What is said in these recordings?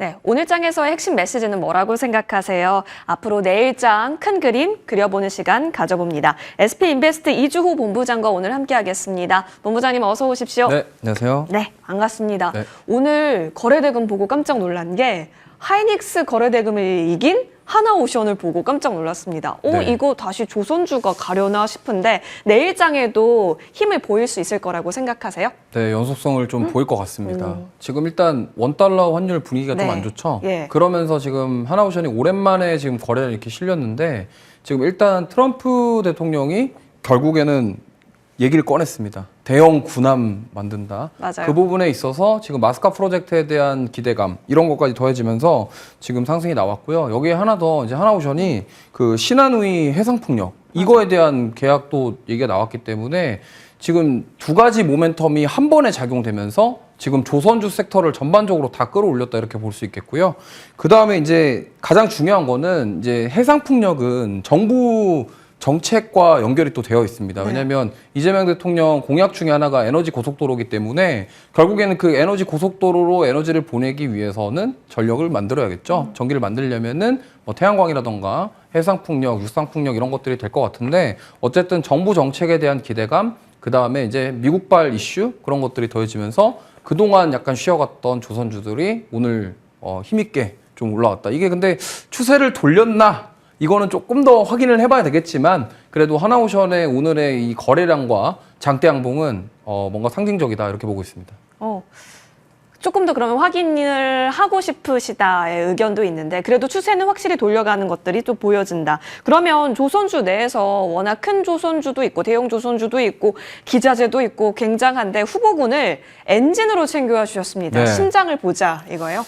네, 오늘 장에서의 핵심 메시지는 뭐라고 생각하세요? 앞으로 내일장 큰 그림 그려보는 시간 가져봅니다. SP인베스트 이주호 본부장과 오늘 함께하겠습니다. 본부장님 어서 오십시오. 네, 안녕하세요. 네, 반갑습니다. 네. 오늘 거래대금 보고 깜짝 놀란 게 하이닉스 거래대금을 이긴 하나오션을 보고 깜짝 놀랐습니다. 네. 이거 다시 조선주가 가려나 싶은데 내일장에도 힘을 보일 수 있을 거라고 생각하세요? 네, 연속성을 좀 보일 것 같습니다. 지금 일단 원달러 환율 분위기가 네. 좀 안 좋죠. 예. 그러면서 지금 하나오션이 오랜만에 지금 거래를 이렇게 실렸는데 지금 일단 트럼프 대통령이 결국에는 얘기를 꺼냈습니다. 대형 군함 만든다. 맞아요. 그 부분에 있어서 지금 마스카 프로젝트에 대한 기대감 이런 것까지 더해지면서 지금 상승이 나왔고요. 여기에 하나 더 이제 하나오션이 그 신한우이 해상풍력 이거에 대한 계약도 얘기가 나왔기 때문에 지금 두 가지 모멘텀이 한 번에 작용되면서 지금 조선주 섹터를 전반적으로 다 끌어올렸다 이렇게 볼 수 있겠고요. 그 다음에 이제 가장 중요한 거는 이제 해상풍력은 정부 정책과 연결이 또 되어 있습니다. 왜냐하면 이재명 대통령 공약 중에 하나가 에너지 고속도로이기 때문에 결국에는 그 에너지 고속도로로 에너지를 보내기 위해서는 전력을 만들어야겠죠. 전기를 만들려면은 뭐 태양광이라던가 해상풍력, 육상풍력 이런 것들이 될 것 같은데 어쨌든 정부 정책에 대한 기대감, 그 다음에 이제 미국발 이슈 그런 것들이 더해지면서 그동안 약간 쉬어갔던 조선주들이 오늘 힘있게 좀 올라왔다. 이게 근데 추세를 돌렸나? 이거는 조금 더 확인을 해봐야 되겠지만 그래도 하나오션의 오늘의 이 거래량과 장대 양봉은 뭔가 상징적이다 이렇게 보고 있습니다. 조금 더 그러면 확인을 하고 싶으시다의 의견도 있는데 그래도 추세는 확실히 돌려가는 것들이 좀 보여진다. 그러면 조선주 내에서 워낙 큰 조선주도 있고 대형 조선주도 있고 기자재도 있고 굉장한데 후보군을 엔진으로 챙겨와 주셨습니다. 네. 심장을 보자 이거예요?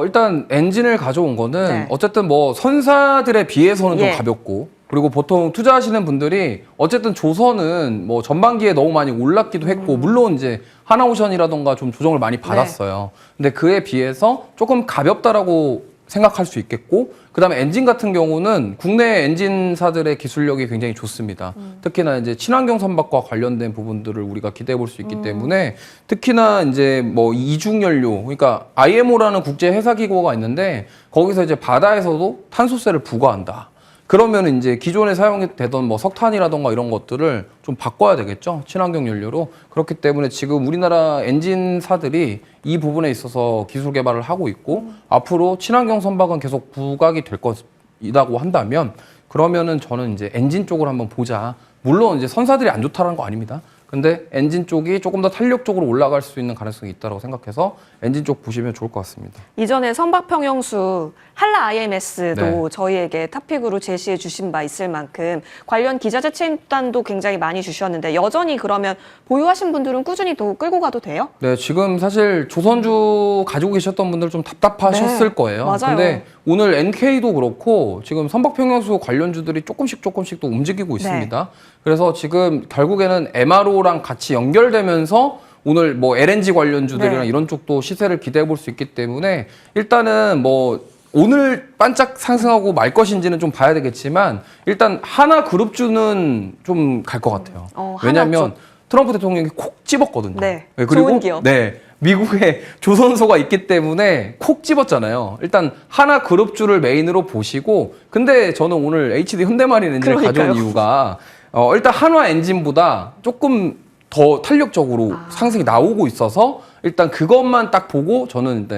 일단 엔진을 가져온 거는 네. 어쨌든 뭐 선사들에 비해서는 예. 좀 가볍고 그리고 보통 투자하시는 분들이 어쨌든 조선은 뭐 전반기에 너무 많이 올랐기도 했고 물론 이제 하나오션이라던가 좀 조정을 많이 받았어요. 근데 그에 비해서 조금 가볍다라고 생각할 수 있겠고 그다음에 엔진 같은 경우는 국내 엔진사들의 기술력이 굉장히 좋습니다. 특히나 이제 친환경 선박과 관련된 부분들을 우리가 기대해 볼 수 있기 때문에 특히나 이제 뭐 이중 연료 그러니까 IMO라는 국제 회사 기구가 있는데 거기서 이제 바다에서도 탄소세를 부과한다. 그러면 이제 기존에 사용되던 뭐 석탄이라던가 이런 것들을 좀 바꿔야 되겠죠. 친환경 연료로. 그렇기 때문에 지금 우리나라 엔진사들이 이 부분에 있어서 기술 개발을 하고 있고 앞으로 친환경 선박은 계속 부각이 될 것이라고 한다면 그러면은 저는 이제 엔진 쪽을 한번 보자. 물론 이제 선사들이 안 좋다는 거 아닙니다. 근데 엔진 쪽이 조금 더 탄력적으로 올라갈 수 있는 가능성이 있다고 생각해서 엔진 쪽 보시면 좋을 것 같습니다. 이전에 선박평형수 한라 IMS도 네. 저희에게 탑픽으로 제시해 주신 바 있을 만큼 관련 기자재 체인단도 굉장히 많이 주셨는데 여전히 그러면 보유하신 분들은 꾸준히 또 끌고 가도 돼요? 네, 지금 사실 조선주 가지고 계셨던 분들 좀 답답하셨을 네, 거예요. 맞아요. 근데 오늘 NK도 그렇고 지금 선박평형수 관련주들이 조금씩 또 움직이고 있습니다. 그래서 지금 결국에는 MRO랑 같이 연결되면서 오늘 뭐 LNG 관련주들이랑 네. 이런 쪽도 시세를 기대해 볼 수 있기 때문에 일단은 뭐 오늘 반짝 상승하고 말 것인지는 좀 봐야 되겠지만 일단 하나 그룹주는 좀 갈 것 같아요. 하나 왜냐하면 쪽. 트럼프 대통령이 콕 집었거든요. 네, 그리고 좋은 기업. 네, 미국에 조선소가 있기 때문에 콕 집었잖아요. 일단 하나 그룹주를 메인으로 보시고 근데 저는 오늘 HD 현대마린 엔진을 그러니까요. 가져온 이유가 일단 한화 엔진보다 조금 더 탄력적으로 상승이 나오고 있어서 일단 그것만 딱 보고 저는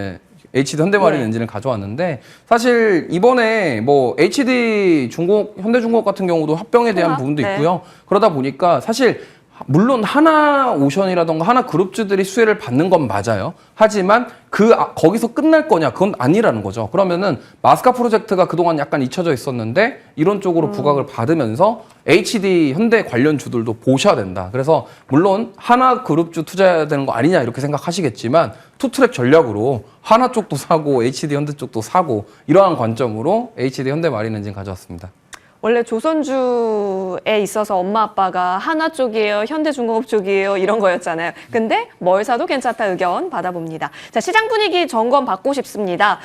HD 현대마린 네. 엔진을 가져왔는데 사실 이번에 뭐 HD 중국 현대중공업 같은 경우도 합병에 대한 통합? 부분도 네. 있고요. 그러다 보니까 사실 물론 하나오션이라던가 하나 그룹주들이 수혜를 받는 건 맞아요. 하지만 거기서 끝날 거냐? 그건 아니라는 거죠. 그러면은 마스카 프로젝트가 그동안 약간 잊혀져 있었는데 이런 쪽으로 부각을 받으면서 HD 현대 관련주들도 보셔야 된다. 그래서 물론 하나 그룹주 투자해야 되는 거 아니냐 이렇게 생각하시겠지만 투트랙 전략으로 하나 쪽도 사고 HD 현대 쪽도 사고 이러한 관점으로 HD 현대 마린 엔진 가져왔습니다. 원래 조선주에 있어서 엄마 아빠가 하나 쪽이에요, 현대중공업 쪽이에요 이런 거였잖아요. 근데 뭘 사도 괜찮다 의견 받아봅니다. 자, 시장 분위기 점검 받고 싶습니다.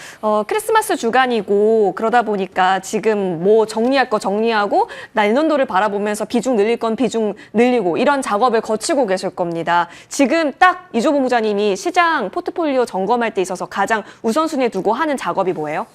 크리스마스 주간이고 그러다 보니까 지금 뭐 정리할 거 정리하고 내년도를 바라보면서 비중 늘릴 건 비중 늘리고 이런 작업을 거치고 계실 겁니다. 지금 딱 이조 본부장님이 시장 포트폴리오 점검할 때 있어서 가장 우선순위에 두고 하는 작업이 뭐예요?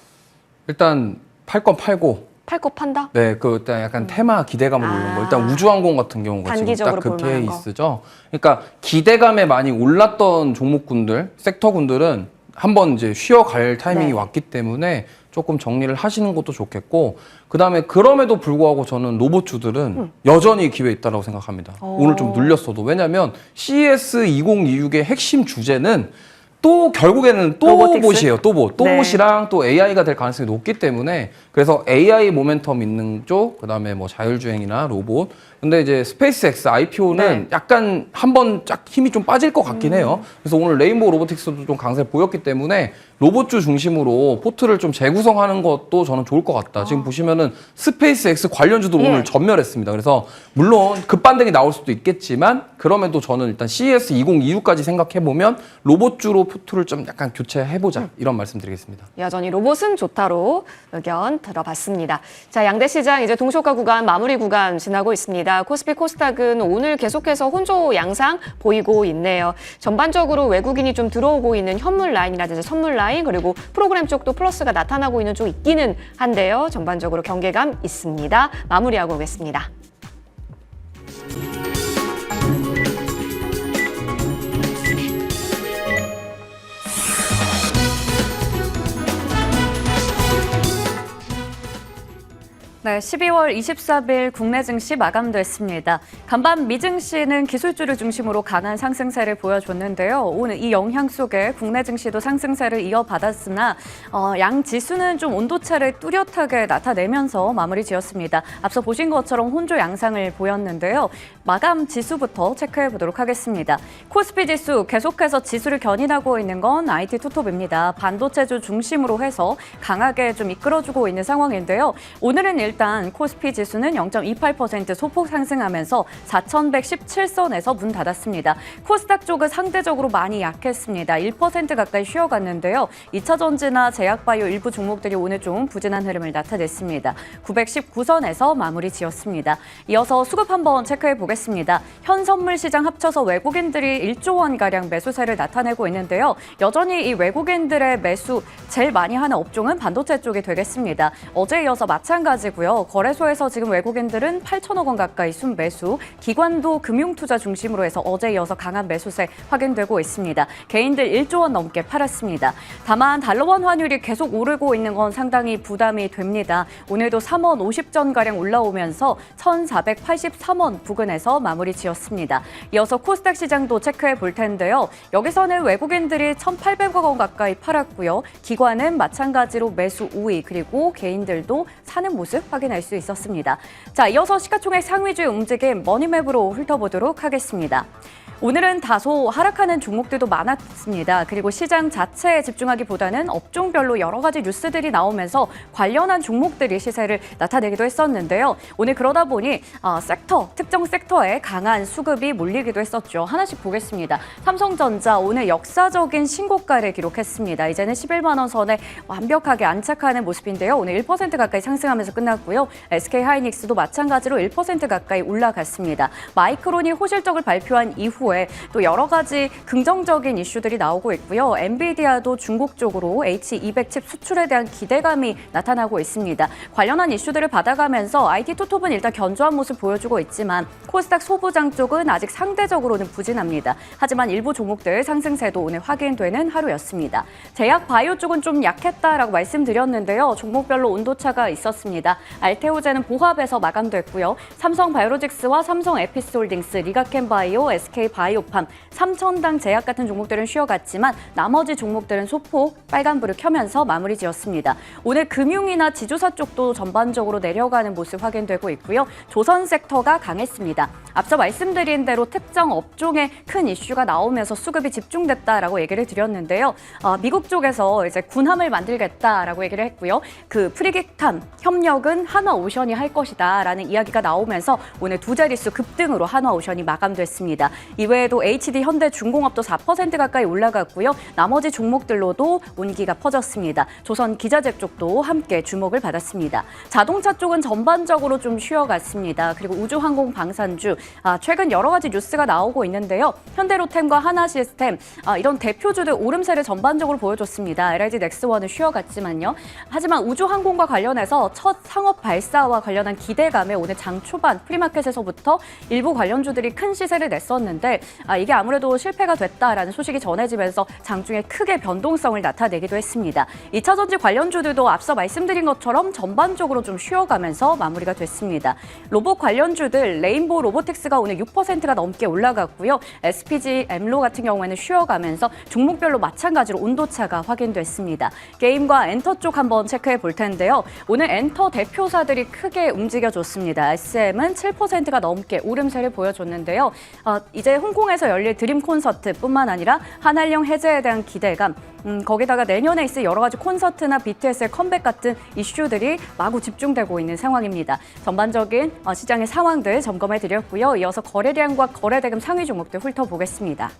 일단 팔 건 팔고 팔 거 판다? 네, 그 일단 약간 테마 기대감을 올리는 거. 일단 우주항공 같은 경우가 지금 딱 단기적으로 그 볼 만한 거. 케이스죠. 그러니까 기대감에 많이 올랐던 종목군들, 섹터군들은 한번 이제 쉬어갈 타이밍이 네. 왔기 때문에 조금 정리를 하시는 것도 좋겠고, 그 다음에 그럼에도 불구하고 저는 로봇주들은 여전히 기회 있다고 생각합니다. 오늘 좀 눌렸어도. 왜냐하면 CES 2026의 핵심 주제는 또 결국에는 또 로보틱스? 로봇이에요. 또 뭐. 또 네. 로봇이랑 또 AI가 될 가능성이 높기 때문에 그래서 AI 모멘텀 있는 쪽, 그다음에 뭐 자율주행이나 로봇. 근데 이제 스페이스X IPO는 네. 약간 한번 쫙 힘이 좀 빠질 것 같긴 해요. 그래서 오늘 레인보우 로보틱스도 좀 강세를 보였기 때문에 로봇주 중심으로 포트를 좀 재구성하는 것도 저는 좋을 것 같다. 지금 보시면은 스페이스X 관련주도 예. 오늘 전멸했습니다. 그래서 물론 급반등이 나올 수도 있겠지만 그럼에도 저는 일단 CES 2026까지 생각해보면 로봇주로 포트를 좀 약간 교체해보자. 이런 말씀드리겠습니다. 여전히 로봇은 좋다로 의견 들어봤습니다. 자, 양대 시장 이제 동시효과 구간 마무리 구간 지나고 있습니다. 코스피 코스닥은 오늘 계속해서 혼조 양상 보이고 있네요. 전반적으로 외국인이 좀 들어오고 있는 현물 라인이라든지 선물 라인 그리고 프로그램 쪽도 플러스가 나타나고 있는 쪽 있기는 한데요. 전반적으로 경계감 있습니다. 마무리하고 오겠습니다. 네, 12월 23일 국내 증시 마감됐습니다. 간밤 미증시는 기술주를 중심으로 강한 상승세를 보여줬는데요. 오늘 이 영향 속에 국내 증시도 상승세를 이어받았으나 양 지수는 좀 온도차를 뚜렷하게 나타내면서 마무리 지었습니다. 앞서 보신 것처럼 혼조 양상을 보였는데요. 마감 지수부터 체크해 보도록 하겠습니다. 코스피 지수 계속해서 지수를 견인하고 있는 건 IT 투톱입니다. 반도체주 중심으로 해서 강하게 좀 이끌어주고 있는 상황인데요. 오늘은 일단 코스피 지수는 0.28% 소폭 상승하면서 4,117선에서 문 닫았습니다. 코스닥 쪽은 상대적으로 많이 약했습니다. 1% 가까이 쉬어갔는데요. 2차 전지나 제약바이오 일부 종목들이 오늘 좀 부진한 흐름을 나타냈습니다. 919선에서 마무리 지었습니다. 이어서 수급 한번 체크해 보겠습니다. 현 선물 시장 합쳐서 외국인들이 1조 원가량 매수세를 나타내고 있는데요. 여전히 이 외국인들의 매수 제일 많이 하는 업종은 반도체 쪽이 되겠습니다. 어제에 이어서 마찬가지고요. 거래소에서 지금 외국인들은 8천억 원 가까이 순매수, 기관도 금융투자 중심으로 해서 어제에 이어서 강한 매수세 확인되고 있습니다. 개인들 1조 원 넘게 팔았습니다. 다만 달러원 환율이 계속 오르고 있는 건 상당히 부담이 됩니다. 오늘도 3원 50전가량 올라오면서 1,483원 부근에서 마무리 지었습니다. 이어서 코스닥 시장도 체크해 볼 텐데요. 여기서는 외국인들이 1,800억 원 가까이 팔았고요. 기관은 마찬가지로 매수 우위, 그리고 개인들도 사는 모습 확인할 수 있었습니다. 자, 이어서 시가총액 상위주의 움직임 머니맵으로 훑어보도록 하겠습니다. 오늘은 다소 하락하는 종목들도 많았습니다. 그리고 시장 자체에 집중하기보다는 업종별로 여러 가지 뉴스들이 나오면서 관련한 종목들이 시세를 나타내기도 했었는데요. 오늘 그러다 보니 특정 섹터에 강한 수급이 몰리기도 했었죠. 하나씩 보겠습니다. 삼성전자 오늘 역사적인 신고가를 기록했습니다. 이제는 11만 원 선에 완벽하게 안착하는 모습인데요. 오늘 1% 가까이 상승하면서 끝났고요. SK하이닉스도 마찬가지로 1% 가까이 올라갔습니다. 마이크론이 호실적을 발표한 이후 또 여러 가지 긍정적인 이슈들이 나오고 있고요. 엔비디아도 중국 쪽으로 H200 칩 수출에 대한 기대감이 나타나고 있습니다. 관련한 이슈들을 받아가면서 IT 투톱은 일단 견조한 모습 보여주고 있지만 코스닥 소부장 쪽은 아직 상대적으로는 부진합니다. 하지만 일부 종목들 상승세도 오늘 확인되는 하루였습니다. 제약 바이오 쪽은 좀 약했다라고 말씀드렸는데요. 종목별로 온도차가 있었습니다. 알테오제는 보합에서 마감됐고요. 삼성 바이오로직스와 삼성 에피스홀딩스, 리가켄바이오, SK 바이오팜, 삼천당 제약 같은 종목들은 쉬어갔지만 나머지 종목들은 소폭 빨간불을 켜면서 마무리 지었습니다. 오늘 금융이나 지주사 쪽도 전반적으로 내려가는 모습 확인되고 있고요. 조선 섹터가 강했습니다. 앞서 말씀드린 대로 특정 업종에 큰 이슈가 나오면서 수급이 집중됐다라고 얘기를 드렸는데요. 미국 쪽에서 이제 군함을 만들겠다라고 얘기를 했고요. 그 프리게탄 협력은 한화오션이 할 것이다라는 이야기가 나오면서 오늘 두 자릿수 급등으로 한화오션이 마감됐습니다. 이외에도 HD, 현대중공업도 4% 가까이 올라갔고요. 나머지 종목들로도 온기가 퍼졌습니다. 조선 기자재 쪽도 함께 주목을 받았습니다. 자동차 쪽은 전반적으로 좀 쉬어갔습니다. 그리고 우주항공 방산주, 최근 여러 가지 뉴스가 나오고 있는데요. 현대로템과 하나시스템, 이런 대표주들 오름세를 전반적으로 보여줬습니다. LIG 넥스원은 쉬어갔지만요. 하지만 우주항공과 관련해서 첫 상업 발사와 관련한 기대감에 오늘 장 초반 프리마켓에서부터 일부 관련주들이 큰 시세를 냈었는데 이게 아무래도 실패가 됐다라는 소식이 전해지면서 장중에 크게 변동성을 나타내기도 했습니다. 2차전지 관련주들도 앞서 말씀드린 것처럼 전반적으로 좀 쉬어가면서 마무리가 됐습니다. 로봇 관련주들 레인보우 로보틱스가 오늘 6%가 넘게 올라갔고요. SPG, 엠로 같은 경우에는 쉬어가면서 종목별로 마찬가지로 온도차가 확인됐습니다. 게임과 엔터 쪽 한번 체크해 볼 텐데요. 오늘 엔터 대표사들이 크게 움직여줬습니다. SM은 7%가 넘게 오름세를 보여줬는데요. 이제 홍콩에서 열릴 드림 콘서트뿐만 아니라 한한령 해제에 대한 기대감, 거기다가 내년에 있을 여러 가지 콘서트나 BTS의 컴백 같은 이슈들이 마구 집중되고 있는 상황입니다. 전반적인 시장의 상황들 점검해 드렸고요. 이어서 거래량과 거래대금 상위 종목들 훑어보겠습니다.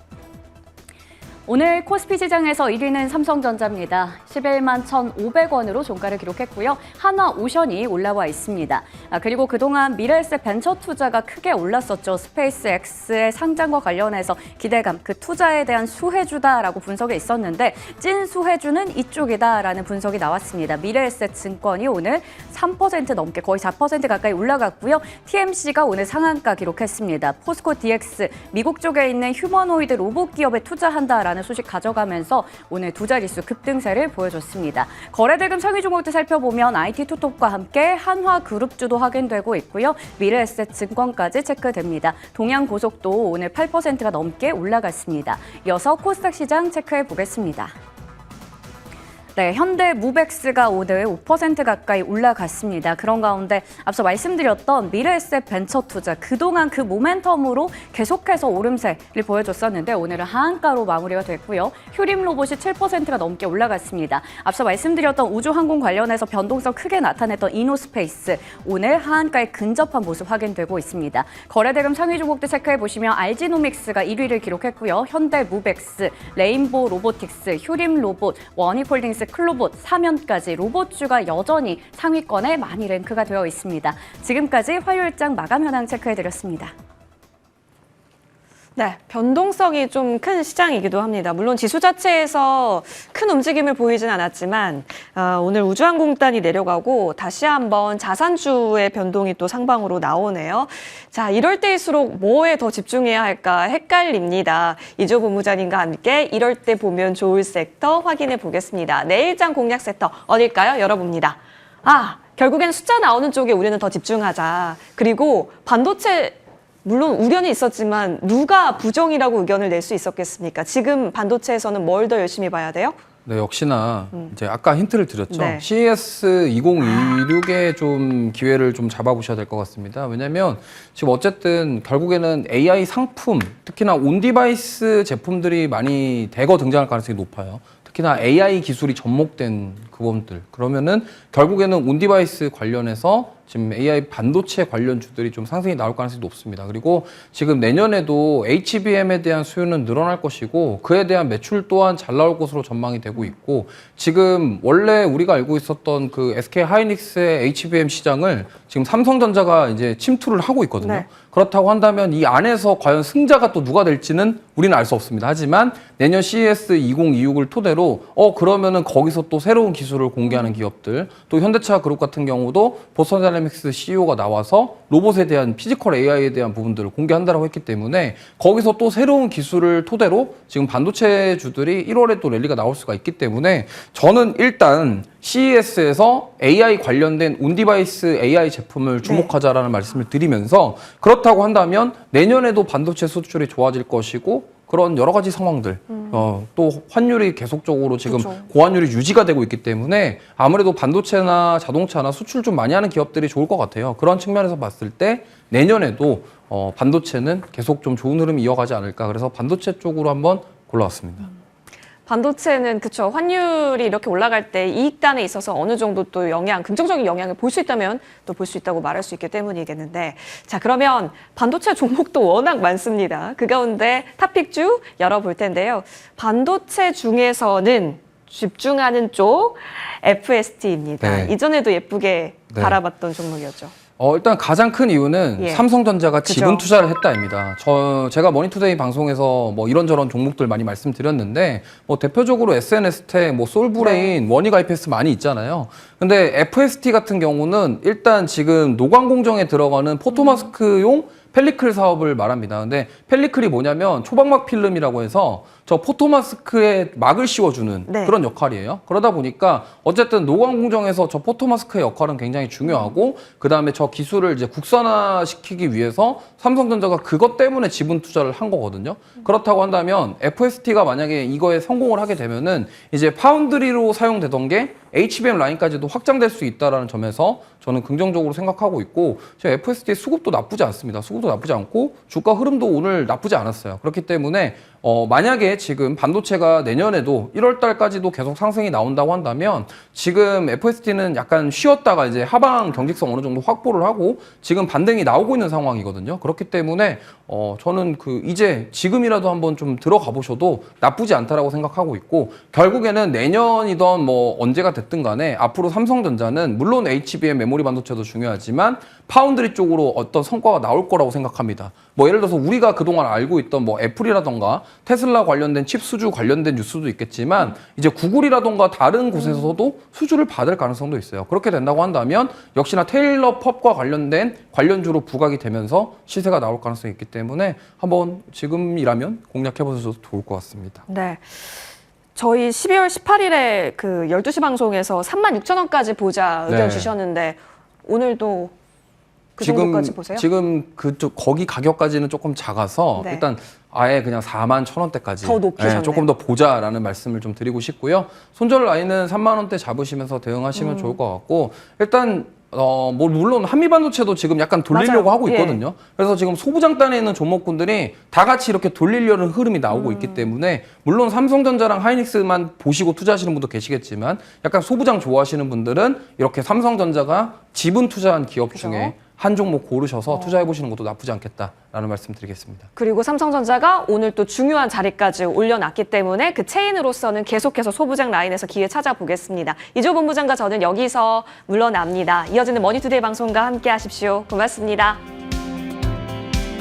오늘 코스피 시장에서 1위는 삼성전자입니다. 11만 1,500원으로 종가를 기록했고요. 한화오션이 올라와 있습니다. 그리고 그동안 미래에셋 벤처 투자가 크게 올랐었죠. 스페이스X의 상장과 관련해서 기대감, 그 투자에 대한 수혜주다라고 분석이 있었는데 찐 수혜주는 이쪽이다라는 분석이 나왔습니다. 미래에셋 증권이 오늘 3% 넘게 거의 4% 가까이 올라갔고요. TMC가 오늘 상한가 기록했습니다. 포스코 DX, 미국 쪽에 있는 휴머노이드 로봇 기업에 투자한다라는 소식 가져가면서 오늘 두 자릿수 급등세를 보여줬습니다. 거래대금 상위 종목들 살펴보면 IT 투톱과 함께 한화그룹주도 확인되고 있고요. 미래에셋 증권까지 체크됩니다. 동양고속도 오늘 8%가 넘게 올라갔습니다. 이어서 코스닥 시장 체크해 보겠습니다. 네, 현대무백스가 오늘 5% 가까이 올라갔습니다. 그런 가운데 앞서 말씀드렸던 미래에셋 벤처투자, 그동안 그 모멘텀으로 계속해서 오름세를 보여줬었는데 오늘은 하한가로 마무리가 됐고요. 휴림로봇이 7%가 넘게 올라갔습니다. 앞서 말씀드렸던 우주항공 관련해서 변동성 크게 나타냈던 이노스페이스, 오늘 하한가에 근접한 모습 확인되고 있습니다. 거래대금 상위 종목들 체크해보시면 알지노믹스가 1위를 기록했고요. 현대무백스, 레인보우 로보틱스, 휴림로봇, 원익홀딩스, 클로봇, 사면까지 로봇주가 여전히 상위권에 많이 랭크가 되어 있습니다. 지금까지 화요일장 마감 현황 체크해드렸습니다. 네, 변동성이 좀 큰 시장이기도 합니다. 물론 지수 자체에서 큰 움직임을 보이진 않았지만 오늘 우주항공단이 내려가고 다시 한번 자산주의 변동이 또 상방으로 나오네요. 자, 이럴 때일수록 뭐에 더 집중해야 할까 헷갈립니다. 이조 본부장님과 함께 이럴 때 보면 좋을 섹터 확인해 보겠습니다. 내일장 공략 섹터 어딜까요? 열어봅니다. 결국엔 숫자 나오는 쪽에 우리는 더 집중하자. 그리고 반도체 물론 우려는 있었지만 누가 부정이라고 의견을 낼 수 있었겠습니까? 지금 반도체에서는 뭘 더 열심히 봐야 돼요? 네, 역시나 이제 아까 힌트를 드렸죠. 네. CES 2026에 좀 기회를 좀 잡아보셔야 될 것 같습니다. 왜냐하면 지금 어쨌든 결국에는 AI 상품, 특히나 온디바이스 제품들이 많이 대거 등장할 가능성이 높아요. 특히나 AI 기술이 접목된 그분들. 그러면은 결국에는 온디바이스 관련해서 지금 AI 반도체 관련주들이 좀 상승이 나올 가능성이 높습니다. 그리고 지금 내년에도 HBM에 대한 수요는 늘어날 것이고 그에 대한 매출 또한 잘 나올 것으로 전망이 되고 있고 지금 원래 우리가 알고 있었던 그 SK 하이닉스의 HBM 시장을 지금 삼성전자가 이제 침투를 하고 있거든요. 네. 그렇다고 한다면 이 안에서 과연 승자가 또 누가 될지는 우리는 알 수 없습니다. 하지만 내년 CES 2026을 토대로 그러면은 거기서 또 새로운 기술을 공개하는 기업들, 또 현대차 그룹 같은 경우도 보스턴 다이내믹스 CEO가 나와서 로봇에 대한 피지컬 AI에 대한 부분들을 공개한다라고 했기 때문에 거기서 또 새로운 기술을 토대로 지금 반도체주들이 1월에 또 랠리가 나올 수가 있기 때문에 저는 일단 CES에서 AI 관련된 온디바이스 AI 제품을 주목하자라는 말씀을 드리면서 그렇다고 한다면 내년에도 반도체 수출이 좋아질 것이고 그런 여러 가지 상황들, 또 환율이 계속적으로 지금 그렇죠. 고환율이 유지가 되고 있기 때문에 아무래도 반도체나 자동차나 수출 좀 많이 하는 기업들이 좋을 것 같아요. 그런 측면에서 봤을 때 내년에도 반도체는 계속 좀 좋은 흐름이 이어가지 않을까. 그래서 반도체 쪽으로 한번 골라왔습니다. 반도체는 그쵸, 환율이 이렇게 올라갈 때 이익단에 있어서 어느 정도 또 긍정적인 영향을 볼 수 있다면 또 볼 수 있다고 말할 수 있기 때문이겠는데, 자, 그러면 반도체 종목도 워낙 많습니다. 그 가운데 탑픽주 열어볼 텐데요. 반도체 중에서는 집중하는 쪽 FST입니다. 네. 이전에도 예쁘게 네. 바라봤던 종목이었죠. 일단 가장 큰 이유는 예. 삼성전자가 그죠. 지분 투자를 했다입니다. 제가 머니투데이 방송에서 뭐 이런저런 종목들 많이 말씀드렸는데, 뭐 대표적으로 SNS텍, 뭐 솔브레인, 원이 가입해서 많이 있잖아요. 근데 FST 같은 경우는 일단 지금 노광 공정에 들어가는 포토마스크용 펠리클 사업을 말합니다. 근데 펠리클이 뭐냐면 초박막 필름이라고 해서 저 포토마스크에 막을 씌워주는 네. 그런 역할이에요. 그러다 보니까 어쨌든 노광 공정에서 저 포토마스크의 역할은 굉장히 중요하고, 그 다음에 저 기술을 이제 국산화시키기 위해서 삼성전자가 그것 때문에 지분 투자를 한 거거든요. 그렇다고 한다면 FST가 만약에 이거에 성공을 하게 되면은 이제 파운드리로 사용되던 게 HBM 라인까지도 확장될 수 있다라는 점에서 저는 긍정적으로 생각하고 있고, 제 FST 수급도 나쁘지 않습니다. 수급도 나쁘지 않고 주가 흐름도 오늘 나쁘지 않았어요. 그렇기 때문에 만약에 지금 반도체가 내년에도 1월 달까지도 계속 상승이 나온다고 한다면, 지금 FST는 약간 쉬었다가 이제 하방 경직성 어느 정도 확보를 하고 지금 반등이 나오고 있는 상황이거든요. 그렇기 때문에 저는 이제 지금이라도 한번 좀 들어가 보셔도 나쁘지 않다라고 생각하고 있고, 결국에는 내년이던 뭐 언제가 됐든 간에 앞으로 삼성전자는 물론 HBM 메모리 반도체도 중요하지만 파운드리 쪽으로 어떤 성과가 나올 거라고 생각합니다. 뭐 예를 들어서 우리가 그동안 알고 있던 뭐 애플이라던가 테슬라 관련된 칩 수주 관련된 뉴스도 있겠지만, 이제 구글이라던가 다른 곳에서도 수주를 받을 가능성도 있어요. 그렇게 된다고 한다면 역시나 테일러 펍과 관련된 관련주로 부각이 되면서 시세가 나올 가능성이 있기 때문에 한번 지금이라면 공략해 보셔도 좋을 것 같습니다. 네. 저희 12월 18일에 그 12시 방송에서 36,000원까지 보자 의견 네. 주셨는데, 오늘도 그 정도까지 보세요? 지금 그쪽 거기 가격까지는 조금 작아서 네. 일단 아예 그냥 41,000원대까지 더 높이셨네요. 조금 더 보자라는 말씀을 좀 드리고 싶고요. 손절 라인은 3만 원대 잡으시면서 대응하시면 좋을 것 같고, 일단 뭐 물론 한미반도체도 지금 약간 돌리려고 맞아요. 하고 있거든요. 그래서 지금 소부장단에 있는 종목군들이 다 같이 이렇게 돌리려는 흐름이 나오고 있기 때문에, 물론 삼성전자랑 하이닉스만 보시고 투자하시는 분도 계시겠지만 약간 소부장 좋아하시는 분들은 이렇게 삼성전자가 지분 투자한 기업 그죠? 중에 한 종목 고르셔서 투자해 보시는 것도 나쁘지 않겠다라는 말씀 드리겠습니다. 그리고 삼성전자가 오늘 또 중요한 자리까지 올려놨기 때문에 그 체인으로서는 계속해서 소부장 라인에서 기회 찾아보겠습니다. 이조 본부장과 저는 여기서 물러납니다. 이어지는 머니투데이 방송과 함께 하십시오. 고맙습니다.